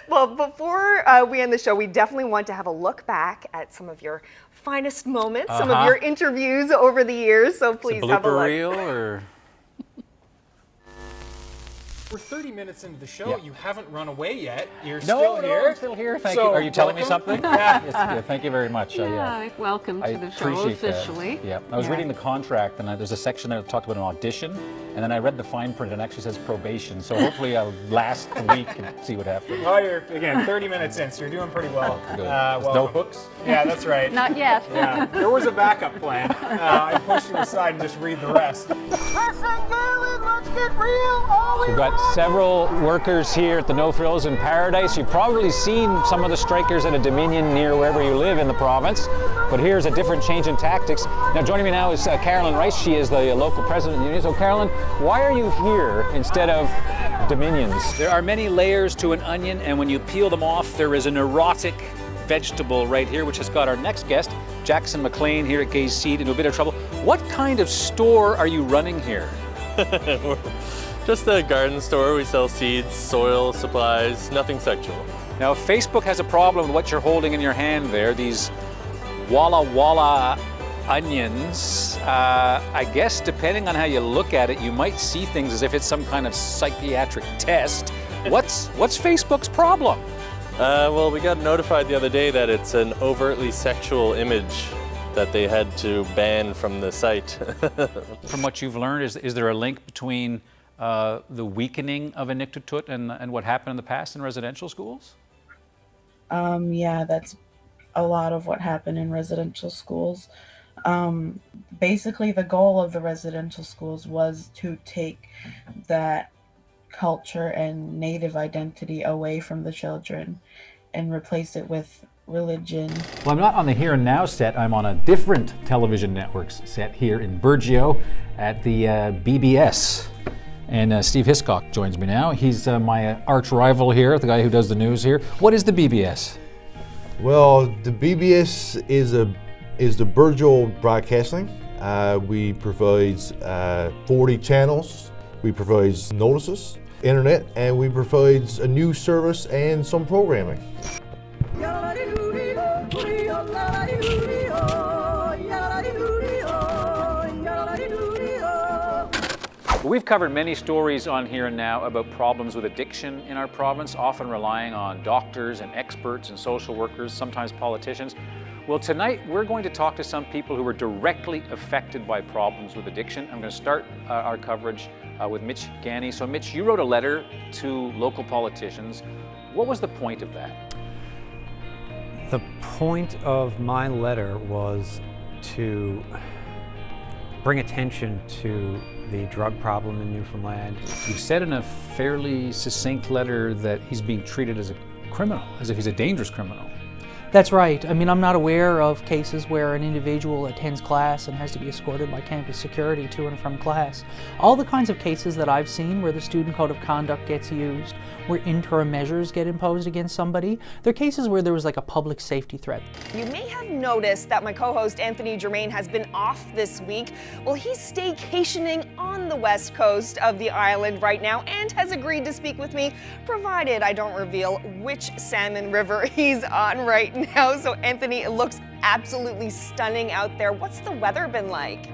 Well, before we end the show, we definitely want to have a look back at some of your finest moments, some of your interviews over the years. So please have a look. Reel or... We're 30 minutes into the show. You haven't run away yet. You're No, still here. I'm still here. Thank you. Are you telling me something? Yes, thank you very much. Welcome to the show officially. That. Yeah, I was reading the contract, and there's a section there that talked about an audition, and then I read the fine print, and it actually says probation. So hopefully I'll last the week and see what happens. Well, you're, again, 30 minutes in, so you're doing pretty well. No hooks? Yeah, that's right. Not yet. Yeah, there was a backup plan. I pushed you aside and just read the rest. Listen, Galen, let's get real. We've got several workers here at the No Frills in Paradise. You've probably seen some of the strikers at a Dominion near wherever you live in the province, but here's a different change in tactics. Now joining me now is Carolyn Rice. She is the local president of the union. So Carolyn, why are you here instead of Dominions? There are many layers to an onion, and when you peel them off, there is a neurotic vegetable right here, which has got our next guest, Jackson McLean here at Gay's Seed, into a bit of trouble. What kind of store are you running here? Just a garden store. We sell seeds, soil, supplies, nothing sexual. Now, if Facebook has a problem with what you're holding in your hand there, these Walla Walla onions, I guess depending on how you look at it, you might see things as if it's some kind of psychiatric test. What's Facebook's problem? Well, we got notified the other day that it's an overtly sexual image that they had to ban from the site. From what you've learned, is there a link between the weakening of Inuktitut and what happened in the past in residential schools? Yeah, that's a lot of what happened in residential schools. Basically, the goal of the residential schools was to take that culture and native identity away from the children and replace it with religion. Well, I'm not on the Here and Now set. I'm on a different television network's set here in Burgeo at the BBS. And Steve Hiscock joins me now. He's my arch rival here, the guy who does the news here. What is the BBS? Well, the BBS is the Burgeo Broadcasting. We provide 40 channels. We provide notices, internet, and we provide a news service and some programming. We've covered many stories on Here and Now about problems with addiction in our province, often relying on doctors and experts and social workers, sometimes politicians. Well, tonight we're going to talk to some people who were directly affected by problems with addiction. I'm going to start our coverage with Mitch Ganny. So Mitch, you wrote a letter to local politicians. What was the point of that? The point of my letter was to bring attention to the drug problem in Newfoundland. You said in a fairly succinct letter that he's being treated as a criminal, as if he's a dangerous criminal. That's right. I mean, I'm not aware of cases where an individual attends class and has to be escorted by campus security to and from class. All the kinds of cases that I've seen where the student code of conduct gets used, where interim measures get imposed against somebody, they're cases where there was like a public safety threat. You may have noticed that my co-host Anthony Germain has been off this week. Well, he's staycationing on the west coast of the island right now and has agreed to speak with me, provided I don't reveal which salmon river he's on right now. So Anthony, it looks absolutely stunning out there. What's the weather been like?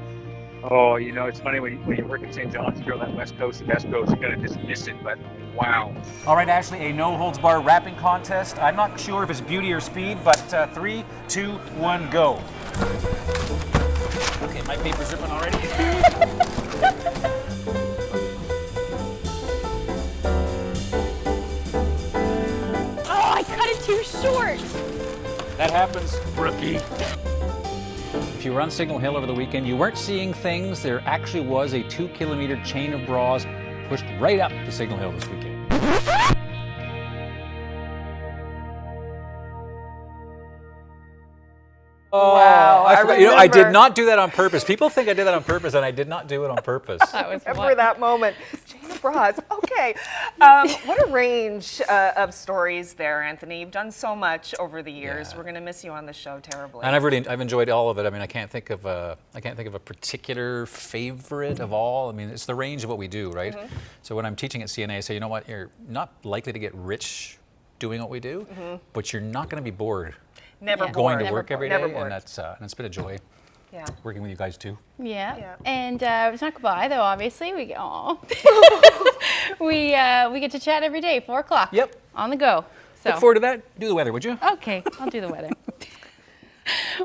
Oh, you know, it's funny when you work at St. John's, you go that west coast to west coast, you gotta just miss it, but wow. All right, Ashley, a no-holds-bar rapping contest. I'm not sure if it's beauty or speed, but 3, 2, 1, go. Okay, my paper's ripping already. Oh, I cut it too short. That happens, rookie. If you were on Signal Hill over the weekend, you weren't seeing things. There actually was a 2-kilometer chain of bras pushed right up to Signal Hill this weekend. Wow, I did not do that on purpose. People think I did that on purpose, and I did not do it on purpose. That was remember that moment. Jane Bras. Okay. What a range of stories there, Anthony. You've done so much over the years. Yeah. We're going to miss you on the show terribly. And I've enjoyed all of it. I mean, I can't think of a particular favorite of all. I mean, it's the range of what we do, right? Mm-hmm. So when I'm teaching at CNA, I say, you know what, you're not likely to get rich doing what we do, but you're not going to be bored. Never going bored. to work every day, Never bored. and it's been a joy. Yeah. Working with you guys too. Yeah. And it's not goodbye though. Obviously, we get to chat every day, 4 o'clock. Yep. On the go. So. Look forward to that. Do the weather, would you? Okay, I'll do the weather.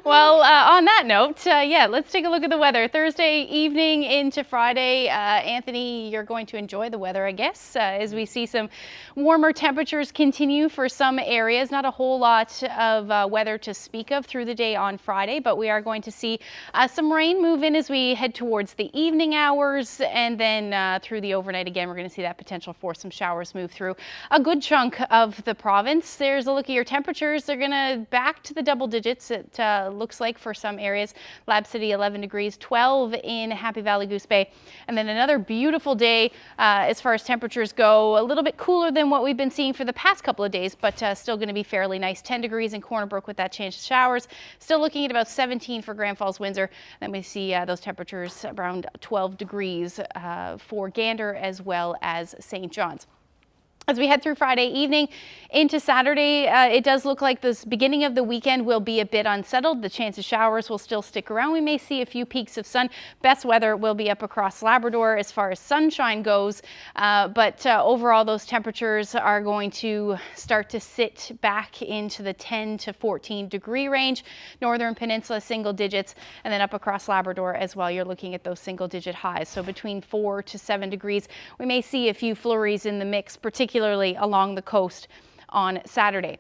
Well, on that note, let's take a look at the weather. Thursday evening into Friday. Anthony, you're going to enjoy the weather, I guess, as we see some warmer temperatures continue for some areas. Not a whole lot of weather to speak of through the day on Friday, but we are going to see some rain move in as we head towards the evening hours, and then through the overnight again, we're going to see that potential for some showers move through a good chunk of the province. There's a look at your temperatures. They're going to back to the double digits. It looks like for some areas. Lab City 11 degrees, 12 in Happy Valley Goose Bay, and then another beautiful day as far as temperatures go. A little bit cooler than what we've been seeing for the past couple of days, but still going to be fairly nice. 10 degrees in Corner Brook with that change to showers. Still looking at about 17 for Grand Falls, Windsor. Then we see those temperatures around 12 degrees for Gander as well as St. John's. As we head through Friday evening into Saturday, it does look like this beginning of the weekend will be a bit unsettled. The chance of showers will still stick around. We may see a few peaks of sun. Best weather will be up across Labrador as far as sunshine goes. But overall, those temperatures are going to start to sit back into the 10 to 14 degree range. Northern Peninsula, single digits, and then up across Labrador as well. You're looking at those single digit highs. So between 4 to 7 degrees. We may see a few flurries in the mix, particularly along the coast on Saturday.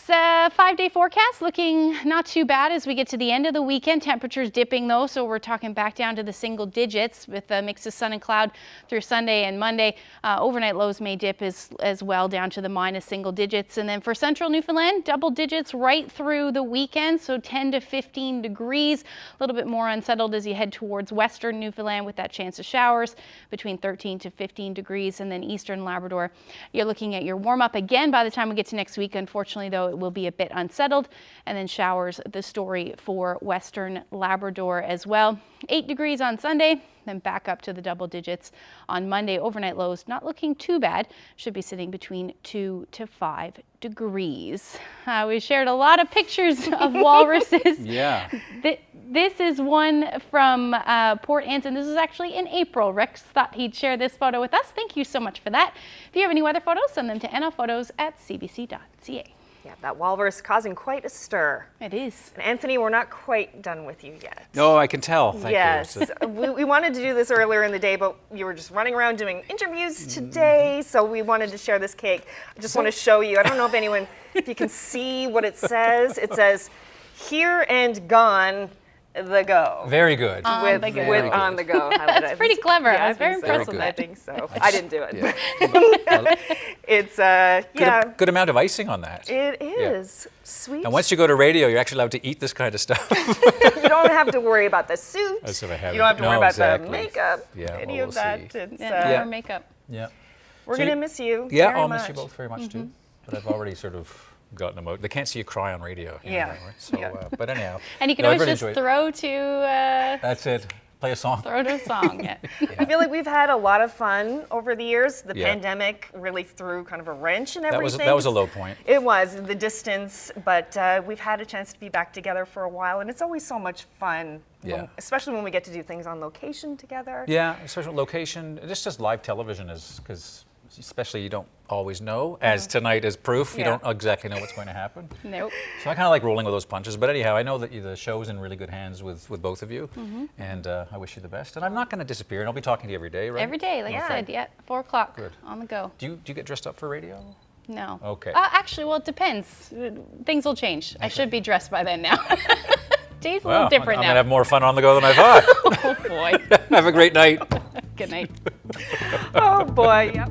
5-day forecast looking not too bad as we get to the end of the weekend. Temperatures dipping though, so we're talking back down to the single digits with a mix of sun and cloud through Sunday and Monday. Overnight lows may dip as well down to the minus single digits. And then for central Newfoundland, double digits right through the weekend, so 10 to 15 degrees. A little bit more unsettled as you head towards western Newfoundland with that chance of showers between 13 to 15 degrees. And then eastern Labrador, you're looking at your warm up again by the time we get to next week. Unfortunately though, it will be a bit unsettled, and then showers the story for western Labrador as well. 8 degrees on Sunday, then back up to the double digits on Monday. Overnight lows not looking too bad, should be sitting between 2 to 5 degrees. We shared a lot of pictures of walruses. Yeah. This is one from Port Anson. This is actually in April. Rex thought he'd share this photo with us. Thank you so much for that. If you have any weather photos, send them to nlphotos@cbc.ca. Yeah, that walrus causing quite a stir. It is. And Anthony, we're not quite done with you yet. No, I can tell. Thank yes. you. we wanted to do this earlier in the day, but you were just running around doing interviews today, so we wanted to share this cake. I just want to show you. I don't know if you can see what it says. It says, "Here and gone the go." Very good. On the go. That's pretty clever. Yeah, I was very impressed with that. I think so. I didn't do it. Yeah. It's good amount of icing on that. It is sweet. And once you go to radio, you're actually allowed to eat this kind of stuff. You don't have to worry about the suit. As if I have You don't have to worry about exactly. the makeup. Yeah, any well, of that. See. It's, or makeup. Yeah. We're gonna miss you. Yeah, very I'll much. miss you both very much too. But I've already sort of gotten them out. They can't see you cry on radio. You know that, right? So, but anyhow. And you can always just throw to. That's it. Play a song. Throw to a song. Yeah. I feel like we've had a lot of fun over the years. The pandemic really threw kind of a wrench in everything. That was a low point. It was the distance, but we've had a chance to be back together for a while, and it's always so much fun. Yeah. Especially when we get to do things on location together. Yeah, especially location. Just live television is because. Especially you don't always know, as tonight is proof, you don't exactly know what's going to happen. Nope. So I kind of like rolling with those punches, but anyhow, I know that the show's in really good hands with both of you, and I wish you the best. And I'm not going to disappear, and I'll be talking to you every day, right? Every day, like I said, 4 o'clock on the go. Do you get dressed up for radio? No. Okay. Actually, well, it depends. Things will change. I should be dressed by then now. Day's a little different now. I'm going to have more fun on the go than I thought. Oh, boy. Have a great night. Good night. Oh boy, yep.